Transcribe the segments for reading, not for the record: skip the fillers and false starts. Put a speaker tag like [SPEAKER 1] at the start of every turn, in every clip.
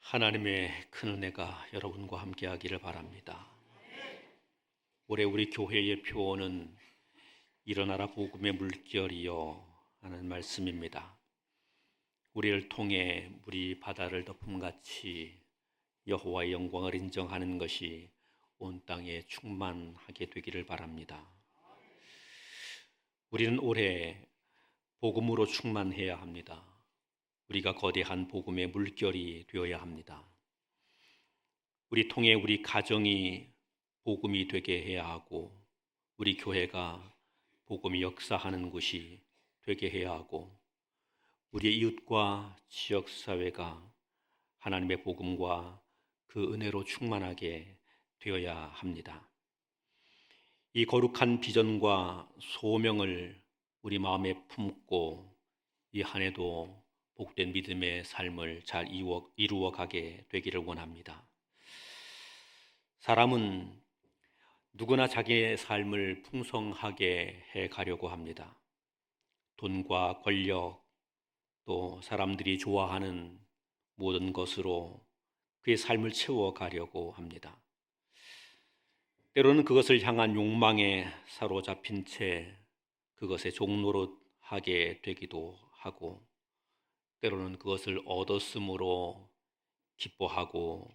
[SPEAKER 1] 하나님의 큰 은혜가 여러분과 함께하기를 바랍니다. 올해 우리 교회의 표어는 일어나라 복음의 물결이여 하는 말씀입니다. 우리를 통해 물이 바다를 덮음같이 여호와의 영광을 인정하는 것이 온 땅에 충만하게 되기를 바랍니다. 우리는 올해 복음으로 충만해야 합니다. 우리가 거대한 복음의 물결이 되어야 합니다. 우리 통해 우리 가정이 복음이 되게 해야 하고, 우리 교회가 복음이 역사하는 곳이 되게 해야 하고, 우리의 이웃과 지역사회가 하나님의 복음과 그 은혜로 충만하게 되어야 합니다. 이 거룩한 비전과 소명을 우리 마음에 품고 이 한 해도 복된 믿음의 삶을 잘 이루어가게 되기를 원합니다. 사람은 누구나 자기의 삶을 풍성하게 해가려고 합니다. 돈과 권력, 또 사람들이 좋아하는 모든 것으로 그의 삶을 채워가려고 합니다. 때로는 그것을 향한 욕망에 사로잡힌 채 그것의 종노릇하게 되기도 하고, 때로는 그것을 얻었으므로 기뻐하고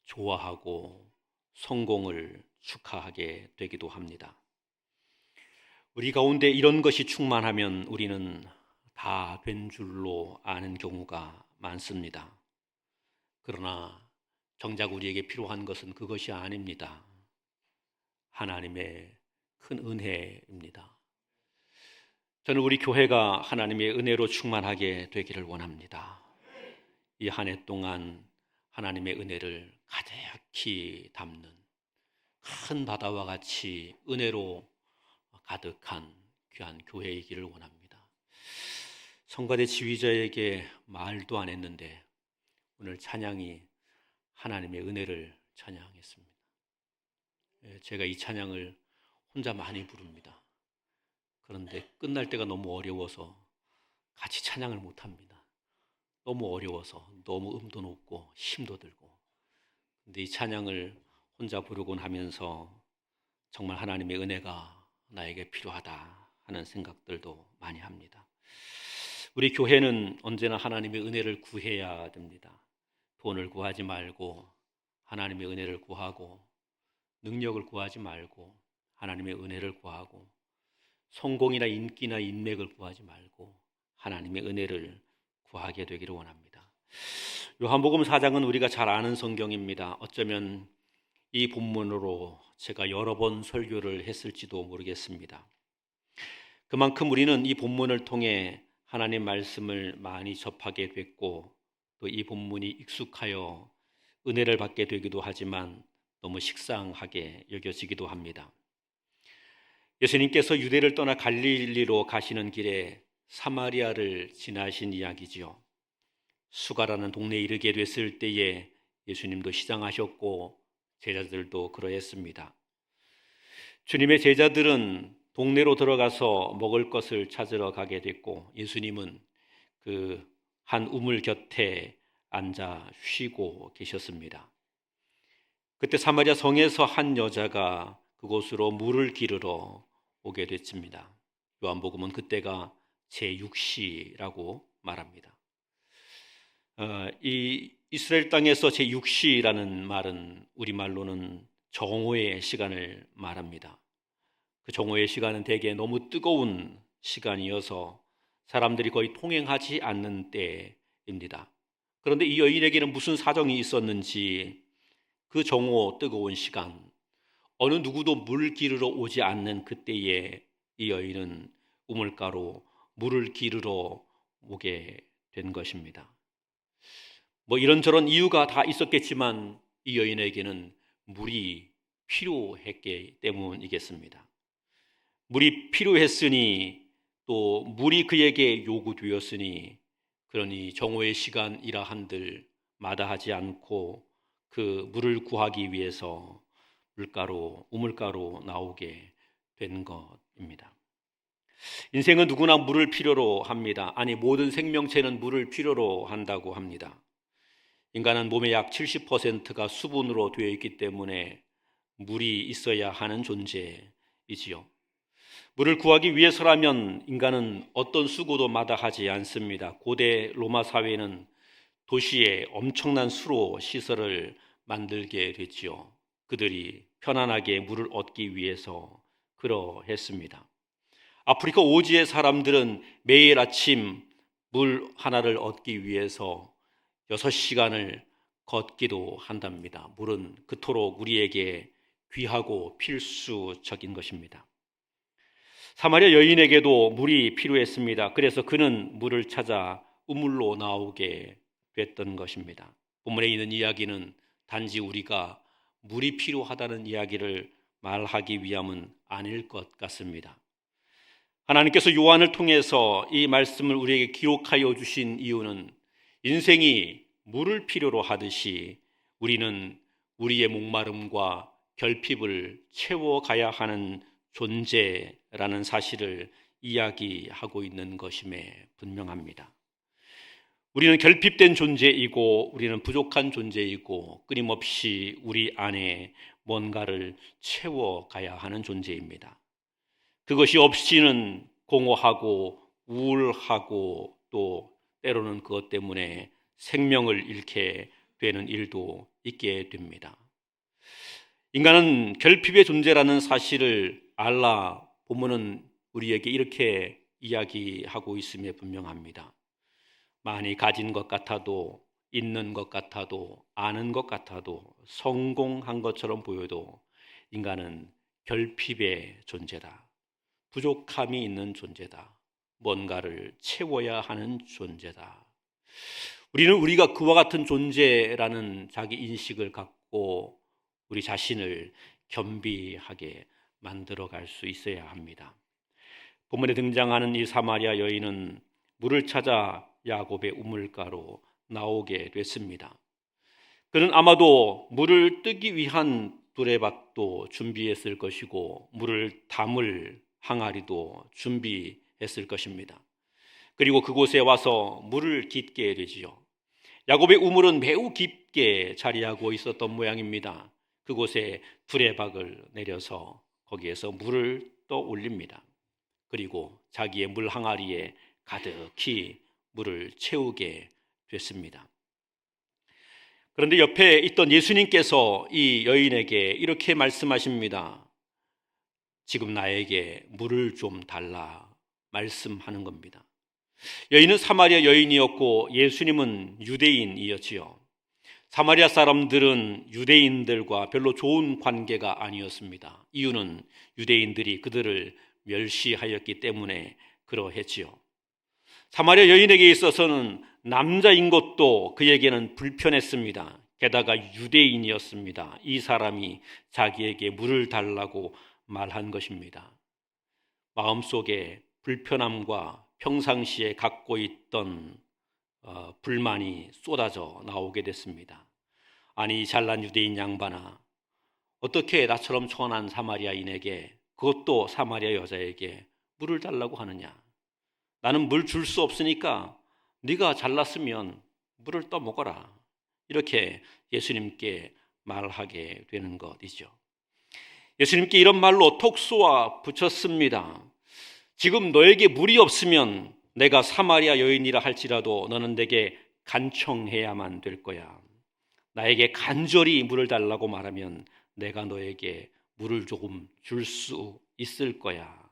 [SPEAKER 1] 좋아하고 성공을 축하하게 되기도 합니다. 우리 가운데 이런 것이 충만하면 우리는 다 된 줄로 아는 경우가 많습니다. 그러나 정작 우리에게 필요한 것은 그것이 아닙니다. 하나님의 큰 은혜입니다. 저는 우리 교회가 하나님의 은혜로 충만하게 되기를 원합니다. 이 한 해 동안 하나님의 은혜를 가득히 담는 큰 바다와 같이 은혜로 가득한 귀한 교회이기를 원합니다. 성가대 지휘자에게 말도 안 했는데 오늘 찬양이 하나님의 은혜를 찬양했습니다. 제가 이 찬양을 혼자 많이 부릅니다. 그런데 끝날 때가 너무 어려워서 같이 찬양을 못합니다. 너무 어려워서, 너무 음도 높고 힘도 들고. 근데 이 찬양을 혼자 부르곤 하면서 정말 하나님의 은혜가 나에게 필요하다 하는 생각들도 많이 합니다. 우리 교회는 언제나 하나님의 은혜를 구해야 됩니다. 돈을 구하지 말고 하나님의 은혜를 구하고, 능력을 구하지 말고 하나님의 은혜를 구하고, 성공이나 인기나 인맥을 구하지 말고 하나님의 은혜를 구하게 되기를 원합니다. 요한복음 4장은 우리가 잘 아는 성경입니다. 어쩌면 이 본문으로 제가 여러 번 설교를 했을지도 모르겠습니다. 그만큼 우리는 이 본문을 통해 하나님 말씀을 많이 접하게 됐고, 또 이 본문이 익숙하여 은혜를 받게 되기도 하지만 너무 식상하게 여겨지기도 합니다. 예수님께서 유대를 떠나 갈릴리로 가시는 길에 사마리아를 지나신 이야기지요. 수가라는 동네에 이르게 됐을 때에 예수님도 시장하셨고 제자들도 그러했습니다. 주님의 제자들은 동네로 들어가서 먹을 것을 찾으러 가게 됐고, 예수님은 그 한 우물 곁에 앉아 쉬고 계셨습니다. 그때 사마리아 성에서 한 여자가 그곳으로 물을 기르러 오게 됐습니다. 요한복음은 그때가 제6시라고 말합니다. 이 이스라엘 땅에서 제6시라는 말은 우리말로는 정오의 시간을 말합니다. 그 정오의 시간은 대개 너무 뜨거운 시간이어서 사람들이 거의 통행하지 않는 때입니다. 그런데 이 여인에게는 무슨 사정이 있었는지 그 정오 뜨거운 시간, 어느 누구도 물 기르러 오지 않는 그때에 이 여인은 우물가로 물을 기르러 오게 된 것입니다. 이런저런 이유가 다 있었겠지만 이 여인에게는 물이 필요했기 때문이겠습니다. 물이 필요했으니, 또 물이 그에게 요구되었으니, 그러니 정오의 시간이라 한들 마다하지 않고 그 물을 구하기 위해서 우물가로 나오게 된 것입니다. 인생은 누구나 물을 필요로 합니다. 아니, 모든 생명체는 물을 필요로 한다고 합니다. 인간은 몸의 약 70%가 수분으로 되어 있기 때문에 물이 있어야 하는 존재이지요. 물을 구하기 위해서라면 인간은 어떤 수고도 마다하지 않습니다. 고대 로마 사회는 도시에 엄청난 수로 시설을 만들게 됐지요. 그들이 편안하게 물을 얻기 위해서 그러했습니다. 아프리카 오지의 사람들은 매일 아침 물 하나를 얻기 위해서 6시간을 걷기도 한답니다. 물은 그토록 우리에게 귀하고 필수적인 것입니다. 사마리아 여인에게도 물이 필요했습니다. 그래서 그는 물을 찾아 우물로 나오게 됐던 것입니다. 본문에 있는 이야기는 단지 우리가 물이 필요하다는 이야기를 말하기 위함은 아닐 것 같습니다. 하나님께서 요한을 통해서 이 말씀을 우리에게 기록하여 주신 이유는 인생이 물을 필요로 하듯이 우리는 우리의 목마름과 결핍을 채워가야 하는 존재라는 사실을 이야기하고 있는 것임에 분명합니다. 우리는 결핍된 존재이고 우리는 부족한 존재이고 끊임없이 우리 안에 뭔가를 채워가야 하는 존재입니다. 그것이 없이는 공허하고 우울하고 또 때로는 그것 때문에 생명을 잃게 되는 일도 있게 됩니다. 인간은 결핍의 존재라는 사실을 알라 본문은 우리에게 이렇게 이야기하고 있음에 분명합니다. 많이 가진 것 같아도, 있는 것 같아도, 아는 것 같아도, 성공한 것처럼 보여도 인간은 결핍의 존재다. 부족함이 있는 존재다. 뭔가를 채워야 하는 존재다. 우리는 우리가 그와 같은 존재라는 자기 인식을 갖고 우리 자신을 겸비하게 만들어갈 수 있어야 합니다. 본문에 등장하는 이 사마리아 여인은 물을 찾아 야곱의 우물가로 나오게 됐습니다. 그는 아마도 물을 뜨기 위한 두레박도 준비했을 것이고 물을 담을 항아리도 준비했을 것입니다. 그리고 그곳에 와서 물을 깃게 되지요. 야곱의 우물은 매우 깊게 자리하고 있었던 모양입니다. 그곳에 두레박을 내려서 거기에서 물을 떠올립니다. 그리고 자기의 물 항아리에 가득히 물을 채우게 됐습니다. 그런데 옆에 있던 예수님께서 이 여인에게 이렇게 말씀하십니다. 지금 나에게 물을 좀 달라 말씀하는 겁니다. 여인은 사마리아 여인이었고 예수님은 유대인이었지요. 사마리아 사람들은 유대인들과 별로 좋은 관계가 아니었습니다. 이유는 유대인들이 그들을 멸시하였기 때문에 그러했지요. 사마리아 여인에게 있어서는 남자인 것도 그에게는 불편했습니다. 게다가 유대인이었습니다. 이 사람이 자기에게 물을 달라고 말한 것입니다. 마음속에 불편함과 평상시에 갖고 있던 불만이 쏟아져 나오게 됐습니다. 아니, 잘난 유대인 양반아, 어떻게 나처럼 초안한 사마리아인에게, 그것도 사마리아 여자에게 물을 달라고 하느냐? 나는 물 줄 수 없으니까 네가 잘났으면 물을 떠먹어라. 이렇게 예수님께 말하게 되는 것이죠. 예수님께 이런 말로 톡 쏘아 붙였습니다. 지금 너에게 물이 없으면 내가 사마리아 여인이라 할지라도 너는 내게 간청해야만 될 거야. 나에게 간절히 물을 달라고 말하면 내가 너에게 물을 조금 줄 수 있을 거야.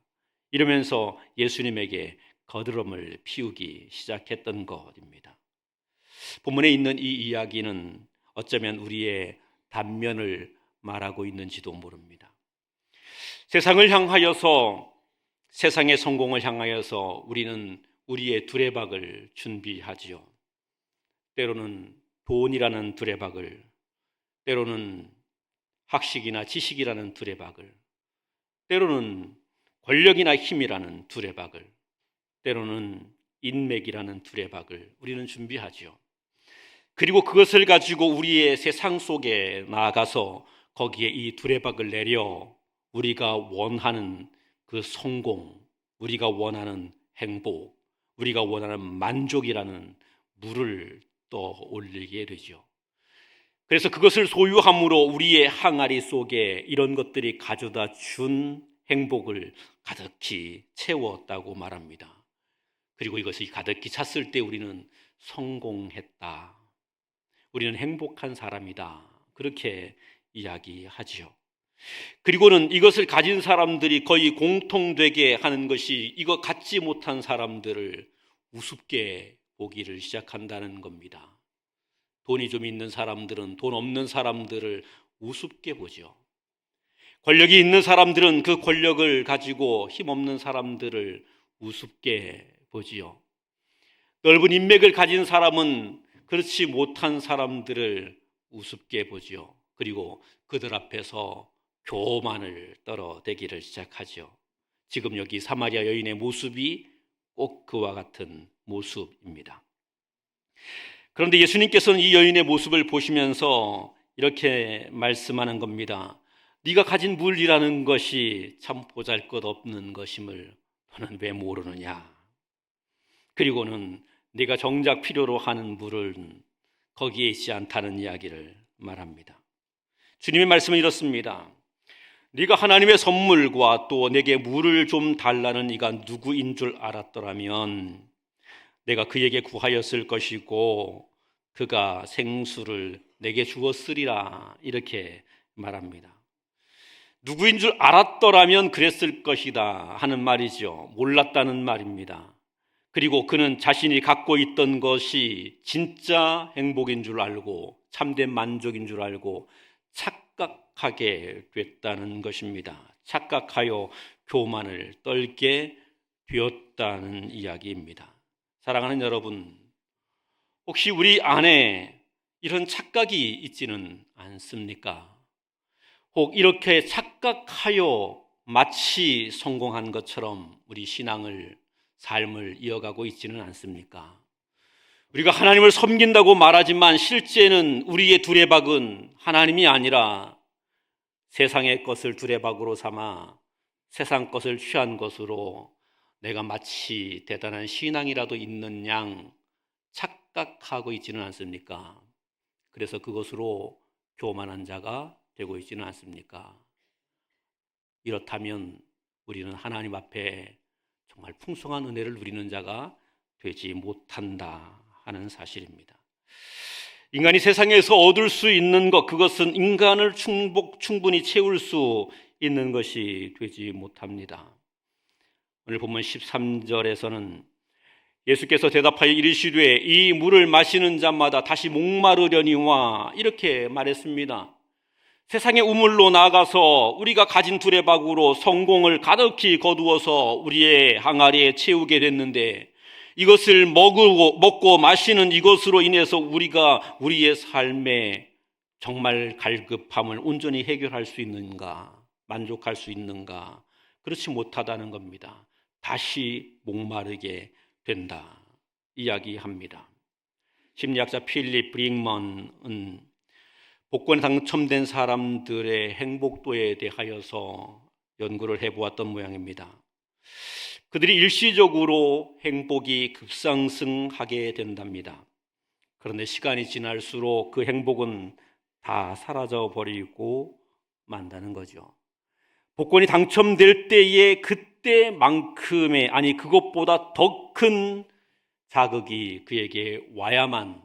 [SPEAKER 1] 이러면서 예수님에게 거드름을 피우기 시작했던 것입니다. 본문에 있는 이 이야기는 어쩌면 우리의 단면을 말하고 있는지도 모릅니다. 세상을 향하여서, 세상의 성공을 향하여서 우리는 우리의 두레박을 준비하지요. 때로는 돈이라는 두레박을, 때로는 학식이나 지식이라는 두레박을, 때로는 권력이나 힘이라는 두레박을, 때로는 인맥이라는 두레박을 우리는 준비하지요. 그리고 그것을 가지고 우리의 세상 속에 나아가서 거기에 이 두레박을 내려 우리가 원하는 그 성공, 우리가 원하는 행복, 우리가 원하는 만족이라는 물을 떠올리게 되죠. 그래서 그것을 소유함으로 우리의 항아리 속에 이런 것들이 가져다 준 행복을 가득히 채웠다고 말합니다. 그리고 이것이 가득히 찼을 때 우리는 성공했다. 우리는 행복한 사람이다. 그렇게 이야기하지요. 그리고는 이것을 가진 사람들이 거의 공통되게 하는 것이 이거 갖지 못한 사람들을 우습게 보기를 시작한다는 겁니다. 돈이 좀 있는 사람들은 돈 없는 사람들을 우습게 보죠. 권력이 있는 사람들은 그 권력을 가지고 힘없는 사람들을 우습게 보지요. 넓은 인맥을 가진 사람은 그렇지 못한 사람들을 우습게 보지요. 그리고 그들 앞에서 교만을 떨어대기를 시작하죠. 지금 여기 사마리아 여인의 모습이 꼭 그와 같은 모습입니다. 그런데 예수님께서는 이 여인의 모습을 보시면서 이렇게 말씀하는 겁니다. 네가 가진 물이라는 것이 참 보잘것없는 것임을 너는 왜 모르느냐. 그리고는 네가 정작 필요로 하는 물은 거기에 있지 않다는 이야기를 말합니다. 주님의 말씀은 이렇습니다. 네가 하나님의 선물과 또 내게 물을 좀 달라는 이가 누구인 줄 알았더라면 내가 그에게 구하였을 것이고 그가 생수를 내게 주었으리라. 이렇게 말합니다. 누구인 줄 알았더라면 그랬을 것이다 하는 말이죠. 몰랐다는 말입니다. 그리고 그는 자신이 갖고 있던 것이 진짜 행복인 줄 알고 참된 만족인 줄 알고 착각하게 됐다는 것입니다. 착각하여 교만을 떨게 되었다는 이야기입니다. 사랑하는 여러분, 혹시 우리 안에 이런 착각이 있지는 않습니까? 혹 이렇게 착각하여 마치 성공한 것처럼 우리 삶을 이어가고 있지는 않습니까? 우리가 하나님을 섬긴다고 말하지만 실제는 우리의 두레박은 하나님이 아니라 세상의 것을 두레박으로 삼아 세상 것을 취한 것으로 내가 마치 대단한 신앙이라도 있는 양 착각하고 있지는 않습니까? 그래서 그것으로 교만한 자가 되고 있지는 않습니까? 이렇다면 우리는 하나님 앞에 정말 풍성한 은혜를 누리는 자가 되지 못한다 하는 사실입니다. 인간이 세상에서 얻을 수 있는 것, 그것은 인간을 충분히 채울 수 있는 것이 되지 못합니다. 오늘 본문 13절에서는 예수께서 대답하여 이르시되 이 물을 마시는 자마다 다시 목마르려니와 이렇게 말했습니다. 세상의 우물로 나가서 우리가 가진 두레박으로 성공을 가득히 거두어서 우리의 항아리에 채우게 됐는데 이것을 먹고 마시는 이것으로 인해서 우리가 우리의 삶에 정말 갈급함을 온전히 해결할 수 있는가, 만족할 수 있는가? 그렇지 못하다는 겁니다. 다시 목마르게 된다 이야기합니다. 심리학자 필립 브링먼은 복권에 당첨된 사람들의 행복도에 대하여서 연구를 해보았던 모양입니다. 그들이 일시적으로 행복이 급상승하게 된답니다. 그런데 시간이 지날수록 그 행복은 다 사라져버리고 만다는 거죠. 복권이 당첨될 때에 그때만큼의 아니 그것보다 더 큰 자극이 그에게 와야만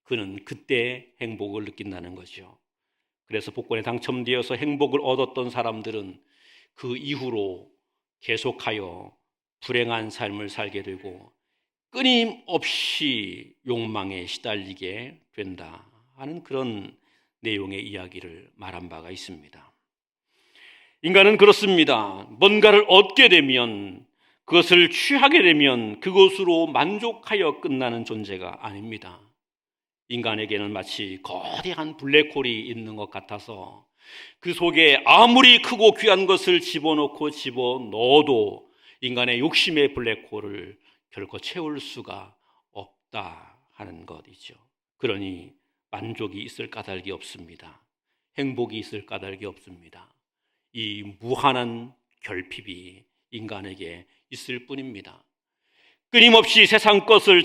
[SPEAKER 1] 그는 그때 행복을 느낀다는 거죠. 그래서 복권에 당첨되어서 행복을 얻었던 사람들은 그 이후로 계속하여 불행한 삶을 살게 되고 끊임없이 욕망에 시달리게 된다 하는 그런 내용의 이야기를 말한 바가 있습니다. 인간은 그렇습니다. 뭔가를 얻게 되면 그것을 취하게 되면 그것으로 만족하여 끝나는 존재가 아닙니다. 인간에게는 마치 거대한 블랙홀이 있는 것 같아서 그 속에 아무리 크고 귀한 것을 집어넣어도 인간의 욕심의 블랙홀을 결코 채울 수가 없다 하는 것이죠. 그러니 만족이 있을 까닭이 없습니다. 행복이 있을 까닭이 없습니다. 이 무한한 결핍이 인간에게 있을 뿐입니다. 끊임없이 세상 것을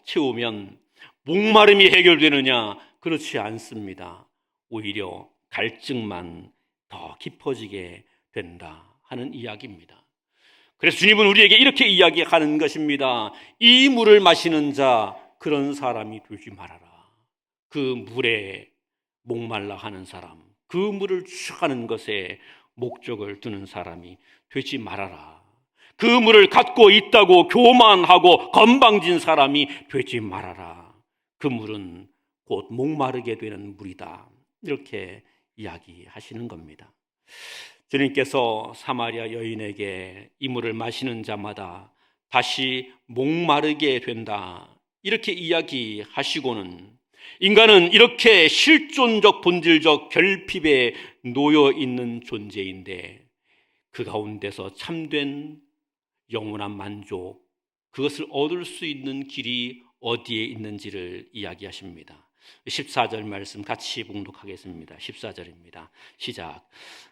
[SPEAKER 1] 채우면 목마름이 해결되느냐? 그렇지 않습니다. 오히려 갈증만 더 깊어지게 된다 하는 이야기입니다. 그래서 주님은 우리에게 이렇게 이야기하는 것입니다. 이 물을 마시는 자, 그런 사람이 되지 말아라. 그 물에 목말라 하는 사람, 그 물을 추구하는 것에 목적을 두는 사람이 되지 말아라. 그 물을 갖고 있다고 교만하고 건방진 사람이 되지 말아라. 그 물은 곧 목마르게 되는 물이다. 이렇게 이야기하시는 겁니다. 주님께서 사마리아 여인에게 이 물을 마시는 자마다 다시 목마르게 된다, 이렇게 이야기하시고는 인간은 이렇게 실존적 본질적 결핍에 놓여 있는 존재인데 그 가운데서 참된 영원한 만족, 그것을 얻을 수 있는 길이 어디에 있는지를 이야기하십니다. 14절 말씀 같이 봉독하겠습니다. 14절입니다. 시작.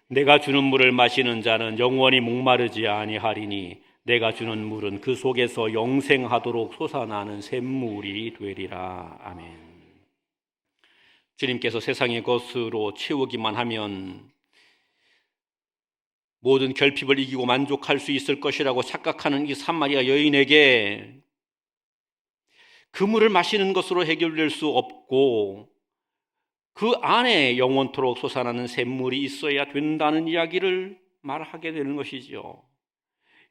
[SPEAKER 1] 내가 주는 물을 마시는 자는 영원히 목마르지 아니하리니 내가 주는 물은 그 속에서 영생하도록 솟아나는 샘물이 되리라. 아멘. 주님께서 세상의 것으로 채우기만 하면 모든 결핍을 이기고 만족할 수 있을 것이라고 착각하는 이 사마리아 여인에게 그 물을 마시는 것으로 해결될 수 없고 그 안에 영원토록 솟아나는 샘물이 있어야 된다는 이야기를 말하게 되는 것이죠.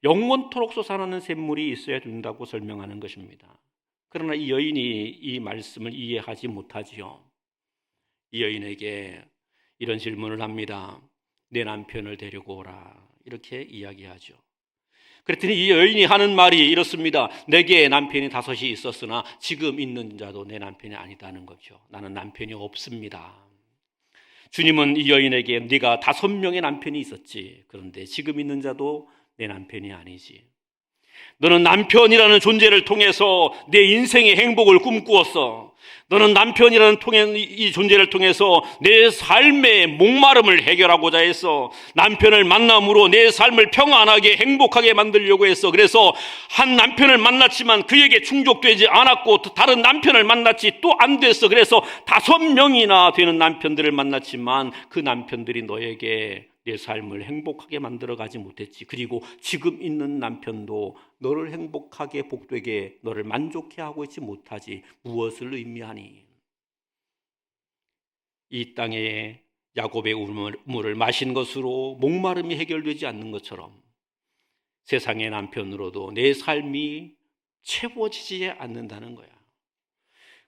[SPEAKER 1] 영원토록 솟아나는 샘물이 있어야 된다고 설명하는 것입니다. 그러나 이 여인이 이 말씀을 이해하지 못하지요. 이 여인에게 이런 질문을 합니다. 내 남편을 데리고 오라, 이렇게 이야기하죠. 그랬더니 이 여인이 하는 말이 이렇습니다. 내게 남편이 5이 있었으나 지금 있는 자도 내 남편이 아니다는 거죠. 나는 남편이 없습니다. 주님은 이 여인에게 네가 5명의 남편이 있었지, 그런데 지금 있는 자도 내 남편이 아니지. 너는 남편이라는 존재를 통해서 내 인생의 행복을 꿈꾸었어. 너는 남편이라는 이 존재를 통해서 내 삶의 목마름을 해결하고자 했어. 남편을 만남으로 내 삶을 평안하게 행복하게 만들려고 했어. 그래서 한 남편을 만났지만 그에게 충족되지 않았고 다른 남편을 만났지 또 안 됐어. 그래서 5명이나 되는 남편들을 만났지만 그 남편들이 너에게 내 삶을 행복하게 만들어가지 못했지. 그리고 지금 있는 남편도 너를 행복하게 복되게 너를 만족해 하고 있지 못하지. 무엇을 의미하니? 이 땅에 야곱의 우물을 마신 것으로 목마름이 해결되지 않는 것처럼 세상의 남편으로도 내 삶이 채워지지 않는다는 거야.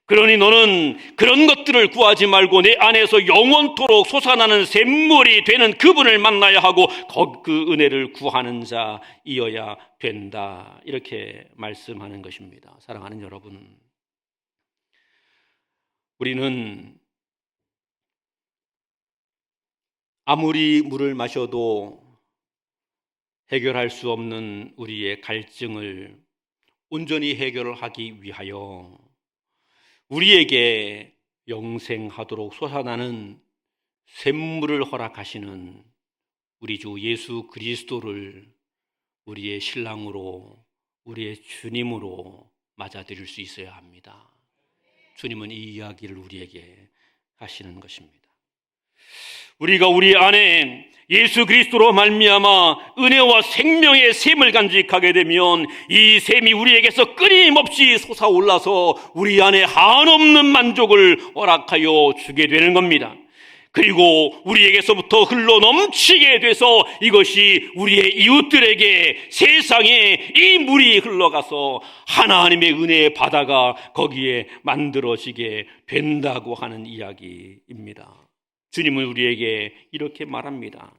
[SPEAKER 1] 그러니 너는 그런 것들을 구하지 말고 내 안에서 영원토록 솟아나는 샘물이 되는 그분을 만나야 하고 그 은혜를 구하는 자이어야 된다, 이렇게 말씀하는 것입니다. 사랑하는 여러분, 우리는 아무리 물을 마셔도 해결할 수 없는 우리의 갈증을 온전히 해결하기 위하여 우리에게 영생하도록 솟아나는 샘물을 허락하시는 우리 주 예수 그리스도를 우리의 신랑으로, 우리의 주님으로 맞아들일 수 있어야 합니다. 주님은 이 이야기를 우리에게 하시는 것입니다. 우리가 우리 안에 예수 그리스도로 말미암아 은혜와 생명의 샘을 간직하게 되면 이 샘이 우리에게서 끊임없이 솟아올라서 우리 안에 한없는 만족을 허락하여 주게 되는 겁니다. 그리고 우리에게서부터 흘러 넘치게 돼서 이것이 우리의 이웃들에게, 세상에 이 물이 흘러가서 하나님의 은혜의 바다가 거기에 만들어지게 된다고 하는 이야기입니다. 주님은 우리에게 이렇게 말합니다.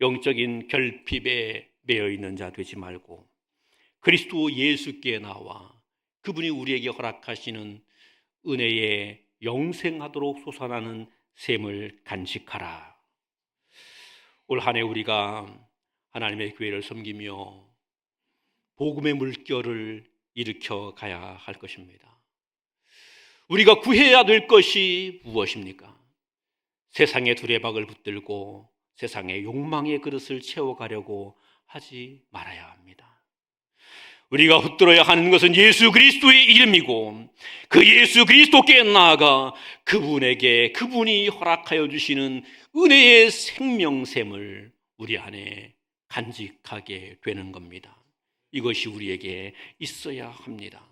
[SPEAKER 1] 영적인 결핍에 매여 있는 자 되지 말고 그리스도 예수께 나와 그분이 우리에게 허락하시는 은혜에 영생하도록 솟아나는 샘을 간직하라. 올 한 해 우리가 하나님의 교회를 섬기며 복음의 물결을 일으켜 가야 할 것입니다. 우리가 구해야 될 것이 무엇입니까? 세상의 두레박을 붙들고 세상의 욕망의 그릇을 채워가려고 하지 말아야 합니다. 우리가 붙들어야 하는 것은 예수 그리스도의 이름이고 그 예수 그리스도께 나아가 그분에게 그분이 허락하여 주시는 은혜의 생명샘을 우리 안에 간직하게 되는 겁니다. 이것이 우리에게 있어야 합니다.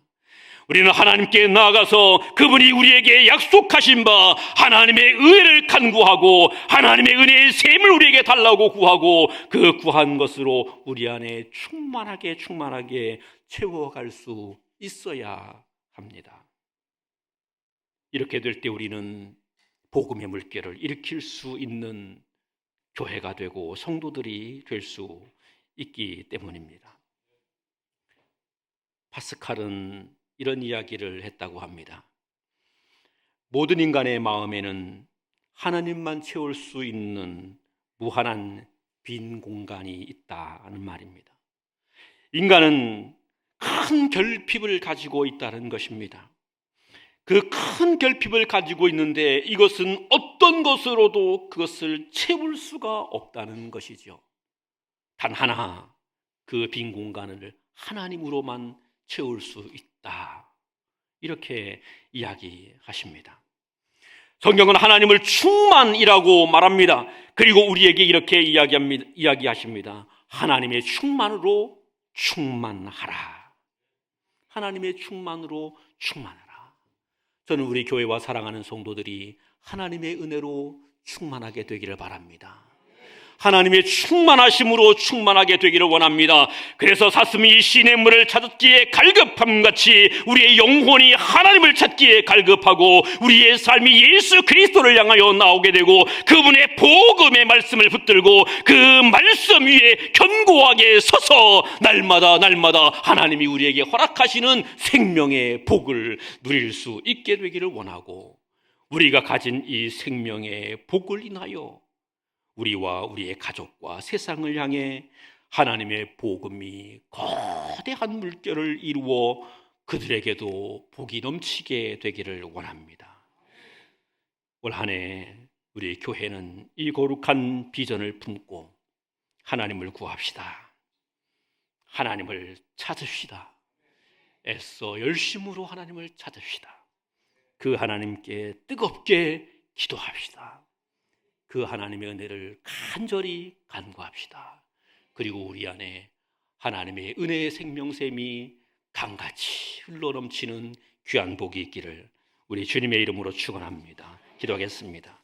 [SPEAKER 1] 우리는 하나님께 나아가서 그분이 우리에게 약속하신 바 하나님의 은혜를 간구하고 하나님의 은혜의 샘을 우리에게 달라고 구하고 그 구한 것으로 우리 안에 충만하게 채워갈 수 있어야 합니다. 이렇게 될 때 우리는 복음의 물결을 일으킬 수 있는 교회가 되고 성도들이 될 수 있기 때문입니다. 파스칼은 이런 이야기를 했다고 합니다. 모든 인간의 마음에는 하나님만 채울 수 있는 무한한 빈 공간이 있다는 말입니다. 인간은 큰 결핍을 가지고 있다는 것입니다. 그 큰 결핍을 가지고 있는데 이것은 어떤 것으로도 그것을 채울 수가 없다는 것이죠. 단 하나, 그 빈 공간을 하나님으로만 채울 수 있다. 이렇게 이야기하십니다. 성경은 하나님을 충만이라고 말합니다. 그리고 우리에게 이렇게 이야기하십니다. 하나님의 충만으로 충만하라. 하나님의 충만으로 충만하라. 저는 우리 교회와 사랑하는 성도들이 하나님의 은혜로 충만하게 되기를 바랍니다. 하나님의 충만하심으로 충만하게 되기를 원합니다. 그래서 사슴이 시냇물을 찾기에 갈급함같이 우리의 영혼이 하나님을 찾기에 갈급하고 우리의 삶이 예수 그리스도를 향하여 나오게 되고 그분의 복음의 말씀을 붙들고 그 말씀 위에 견고하게 서서 날마다 하나님이 우리에게 허락하시는 생명의 복을 누릴 수 있게 되기를 원하고 우리가 가진 이 생명의 복을 인하여 우리와 우리의 가족과 세상을 향해 하나님의 복음이 거대한 물결을 이루어 그들에게도 복이 넘치게 되기를 원합니다. 올 한 해 우리 교회는 이 거룩한 비전을 품고 하나님을 구합시다. 하나님을 찾읍시다. 애써 열심으로 하나님을 찾읍시다. 그 하나님께 뜨겁게 기도합시다. 그 하나님의 은혜를 간절히 간구합시다. 그리고 우리 안에 하나님의 은혜의 생명샘이 강같이 흘러넘치는 귀한 복이 있기를 우리 주님의 이름으로 축원합니다. 기도하겠습니다.